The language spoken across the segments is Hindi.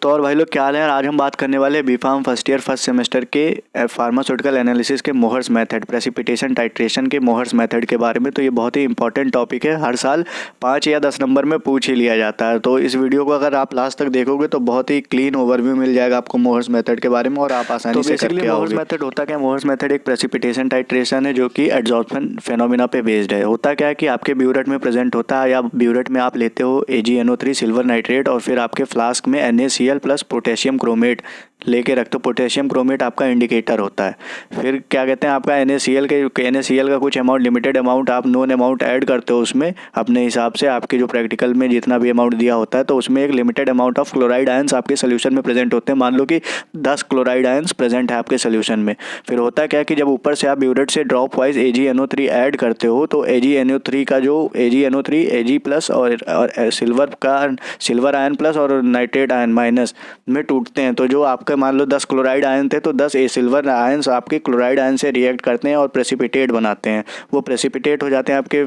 तो और भाई लोग क्या हाल है यार। आज हम बात करने वाले हैं बीफार्म फर्स्ट ईयर फर्स्ट सेमेस्टर के फार्मास्यूटिकल एनालिसिस के मोहर्स मेथड, प्रेसिपिटेशन टाइट्रेशन के मोहर्स मेथड के बारे में। तो ये बहुत ही इंपॉर्टेंट टॉपिक है, हर साल 5 या 10 नंबर में पूछ ही लिया जाता है। तो इस वीडियो को अगर आप लास्ट तक देखोगे तो बहुत ही क्लीन ओवरव्यू मिल जाएगा आपको मोहर्स मेथड के बारे में और आप आसानी से करके मोहर्स मेथड होता क्या है। मोहर्स मेथड एक प्रेसिपिटेशन टाइट्रेशन है जो कि एड्जॉर्प्शन फेनोमेना पे बेस्ड है। होता क्या है कि आपके ब्यूरेट में प्रेजेंट होता है या ब्यूरेट में आप लेते हो AgNO3 सिल्वर नाइट्रेट और फिर आपके फ्लास्क में NaCl प्लस पोटेशियम क्रोमेट लेके रखते हो। पोटेशियम क्रोमेट आपका इंडिकेटर होता है। फिर क्या कहते हैं आपका NaCl का कुछ अमाउंट, लिमिटेड अमाउंट आप नोन अमाउंट ऐड करते हो उसमें अपने हिसाब से। आपके जो प्रैक्टिकल में जितना भी अमाउंट दिया होता है तो उसमें एक limited amount of chloride ions आपके सोल्यूशन में प्रेजेंट होते हैं। मान लो कि 10 क्लोराइड आयंस प्रेजेंट है आपके सोल्यूशन में। फिर होता क्या है कि जब ऊपर से आप ब्यूरेट से ड्रॉप वाइज AgNO3 ऐड करते हो तो AgNO3 का जो AgNO3 Ag प्लस और सिल्वर आयन प्लस और नाइट्रेट आयन माइनस में टूटते हैं। तो जो आपके मान लो 10 क्लोराइड आयन थे तो 10 सिल्वर आयंस आपके क्लोराइड आयन से रिएक्ट करते हैं और प्रेसिपिटेट बनाते हैं। वो प्रेसिपिटेट हो जाते हैं आपके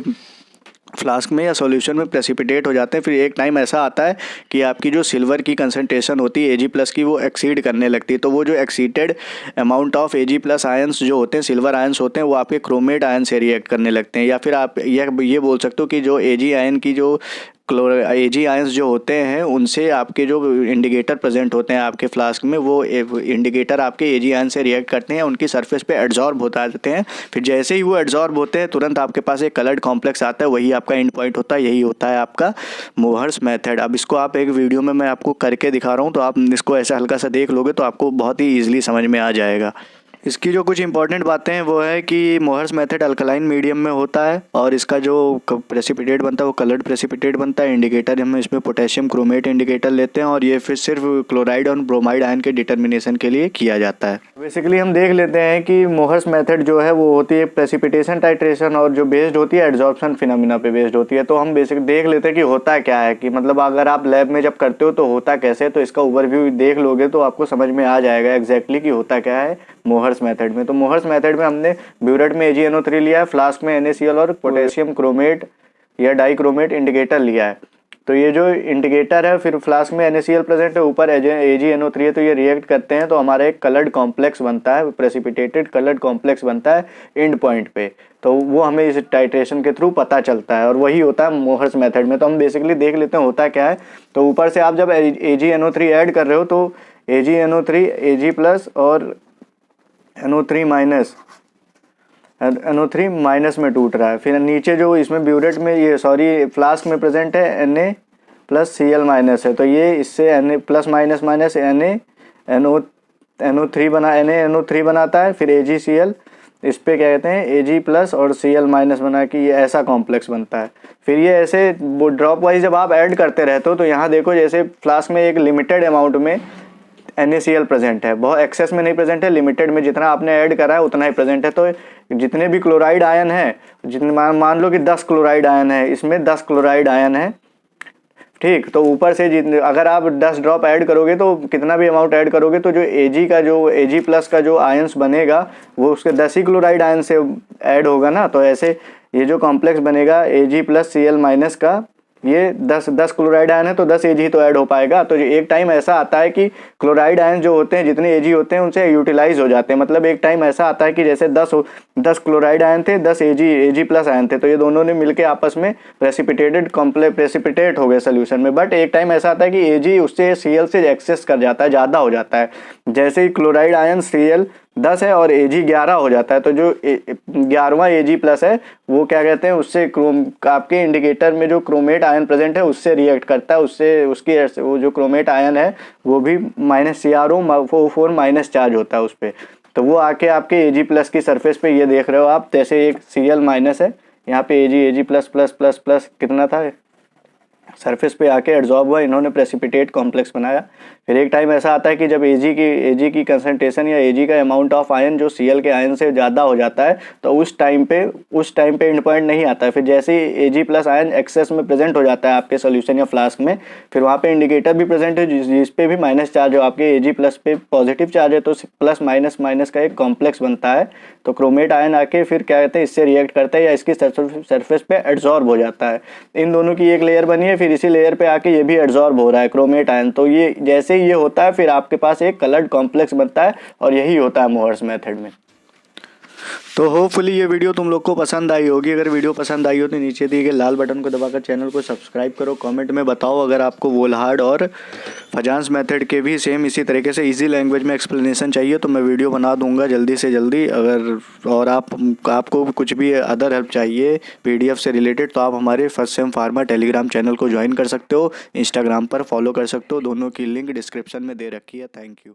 फ्लास्क में या सॉल्यूशन में प्रेसिपिटेट हो जाते हैं। फिर एक टाइम ऐसा आता है कि आपकी जो सिल्वर की कंसंट्रेशन होती है Ag प्लस की वो एक्सीड करने लगती है। तो वो जो exceeded amount of Ag plus ions जो होते हैं, सिल्वर आयंस होते हैं, वो आपके क्रोमेट आयन से रिएक्ट करने लगते हैं। या फिर आप ये बोल सकते हो कि जो Ag आयन की जो Ag आयंस जो होते हैं उनसे आपके जो इंडिकेटर प्रेजेंट होते हैं आपके फ्लास्क में, वो इंडिकेटर आपके Ag आयन से रिएक्ट करते हैं, उनकी सरफेस पे एड्जॉर्ब हो जाते हैं। फिर जैसे ही वो एड्जॉर्ब होते हैं तुरंत आपके पास एक कलर्ड कॉम्प्लेक्स आता है, वही आपका एंड पॉइंट होता है। यही होता है आपका मोहर्स मेथड। अब इसको आप एक वीडियो में मैं आपको करके दिखा रहा हूँ, तो आप इसको ऐसा हल्का सा देख लोगे तो आपको बहुत ही ईजिली समझ में आ जाएगा। इसकी जो कुछ इंपॉर्टेंट बातें हैं वो है कि मोहर्स मेथड अल्कलाइन मीडियम में होता है और इसका जो प्रेसिपिटेट बनता है वो कलर्ड प्रेसिपिटेट बनता है। इंडिकेटर हम इसमें पोटेशियम क्रोमेट इंडिकेटर लेते हैं और ये फिर सिर्फ क्लोराइड और ब्रोमाइड आयन के डिटर्मिनेशन के लिए किया जाता है। बेसिकली हम देख लेते हैं कि मोहर्स मेथड जो है वो होती है प्रेसिपिटेशन टाइट्रेशन और जो बेस्ड होती है एड्जॉर्प्शन फिनोमेना पे बेस्ड होती है। तो हम बेसिक देख लेते हैं कि होता क्या है, कि मतलब अगर आप लैब में जब करते हो तो होता कैसे। तो इसका ओवरव्यू देख लोगे तो आपको समझ में आ जाएगा एग्जैक्टली कि होता क्या है मोहर्स मेथड में। तो मोहर्स मेथड में हमने ब्यूरेट में AgNO3 लिया है, फ्लास्क में NaCl और पोटेशियम क्रोमेट या डाइक्रोमेट इंडिकेटर लिया है। तो ये जो इंडिकेटर है, फिर फ्लास्क में NaCl प्रेजेंट है, ऊपर AgNO3 है, तो ये रिएक्ट करते हैं तो हमारा एक कलर्ड कॉम्प्लेक्स बनता है, प्रेसिपिटेटेड कलर्ड कॉम्प्लेक्स बनता है एंड पॉइंट पे। तो वो हमें इस टाइट्रेशन के थ्रू पता चलता है और वही होता है मोहर्स मेथड में। तो हम बेसिकली देख लेते हैं होता क्या है। तो ऊपर से आप जब AgNO3 ऐड कर रहे हो तो AgNO3 Ag प्लस और NO3 माइनस में टूट रहा है। फिर नीचे जो इसमें ब्यूरेट में फ्लास्क में प्रेजेंट है Na प्लस Cl माइनस है, तो ये इससे Na plus minus minus NaNO3 बनाता है। फिर AgCl इस पे क्या कहते हैं Ag प्लस और Cl माइनस बना कि ये ऐसा कॉम्प्लेक्स बनता है। फिर ये ऐसे ड्रॉप वाइज जब आप ऐड करते रहते हो तो यहाँ देखो जैसे फ्लास्क में एक लिमिटेड अमाउंट में NaCl प्रेजेंट है, बहुत एक्सेस में नहीं प्रेजेंट है, लिमिटेड में जितना आपने ऐड करा है उतना ही प्रेजेंट है। तो जितने भी क्लोराइड आयन है, जितने मान लो कि 10 क्लोराइड आयन है, इसमें 10 क्लोराइड आयन है, ठीक। तो ऊपर से जितने अगर आप 10 ड्रॉप ऐड करोगे तो कितना भी अमाउंट ऐड करोगे तो जो Ag प्लस का जो आयंस बनेगा वो उसके 10 ही क्लोराइड आयन से ऐड होगा ना। तो ऐसे ये जो कॉम्प्लेक्स बनेगा Ag प्लस Cl माइनस का, ये 10 क्लोराइड आयन है तो 10 Ag तो ऐड हो पाएगा। तो एक टाइम ऐसा आता है कि क्लोराइड आयन जो होते हैं जितने Ag होते हैं उनसे यूटिलाइज हो जाते हैं। मतलब एक टाइम ऐसा आता है कि जैसे 10 क्लोराइड आयन थे, 10 Ag प्लस आयन थे, तो ये दोनों ने मिलकर आपस में प्रेसिपिटेट हो गए सोल्यूशन में। बट एक टाइम ऐसा आता है कि Ag उससे Cl से एक्सेस कर जाता है, ज़्यादा हो जाता है। जैसे ही क्लोराइड आयन Cl 10 है और Ag 11 हो जाता है, तो जो 11वां Ag प्लस है वो क्या कहते हैं उससे आपके इंडिकेटर में जो क्रोमेट आयन प्रेजेंट है उससे रिएक्ट करता है, उससे उसकी वो जो क्रोमेट आयन है वो भी -CrO4 माइनस चार्ज होता है उस पर। तो वो आके आपके Ag प्लस की सरफेस पे ये देख रहे हो आप, जैसे एक Cl माइनस है, यहाँ पे Ag plus plus plus plus कितना था सरफेस पे आके एड्जॉर्ब हुआ, इन्होंने प्रेसिपिटेट कॉम्प्लेक्स बनाया। फिर एक टाइम ऐसा आता है कि जब Ag की कंसंट्रेशन या Ag का अमाउंट ऑफ आयन जो Cl के आयन से ज़्यादा हो जाता है तो उस टाइम पे एंड पॉइंट नहीं आता है। फिर जैसे ही Ag प्लस आयन एक्सेस में प्रेजेंट हो जाता है आपके सोल्यूशन या फ्लास्क में, फिर वहाँ पे इंडिकेटर भी प्रेजेंट है जिस पे भी माइनस चार्ज हो, आपके Ag प्लस पे पॉजिटिव चार्ज है तो प्लस माइनस माइनस का एक कॉम्प्लेक्स बनता है। तो क्रोमेट आयन आके फिर क्या कहते हैं इससे रिएक्ट करता है या इसकी सरफेस पे एड्जॉर्ब हो जाता है। इन दोनों की एक लेयर बनी है, फिर फिर इसी लेयर पे आके ये भी एड्जॉर्ब हो रहा है क्रोमेट आयन। तो ये जैसे ही ये होता है फिर आपके पास एक कलर्ड कॉम्प्लेक्स बनता है और यही होता है मोहर्स मेथड में। तो होपफुली ये वीडियो तुम लोग को पसंद आई होगी। अगर वीडियो पसंद आई हो तो नीचे दिए गए लाल बटन को दबाकर चैनल को सब्सक्राइब करो। कमेंट में बताओ अगर आपको वोल्हार्ड और फजांस मेथड के भी सेम इसी तरीके से इजी लैंग्वेज में एक्सप्लेनेशन चाहिए तो मैं वीडियो बना दूंगा जल्दी से जल्दी। अगर और आपको कुछ भी अदर हेल्प चाहिए PDF से रिलेटेड तो आप हमारे first sem pharma Telegram channel को ज्वाइन कर सकते हो, इंस्टाग्राम पर फॉलो कर सकते हो। दोनों की लिंक डिस्क्रिप्शन में दे रखी है। Thank you.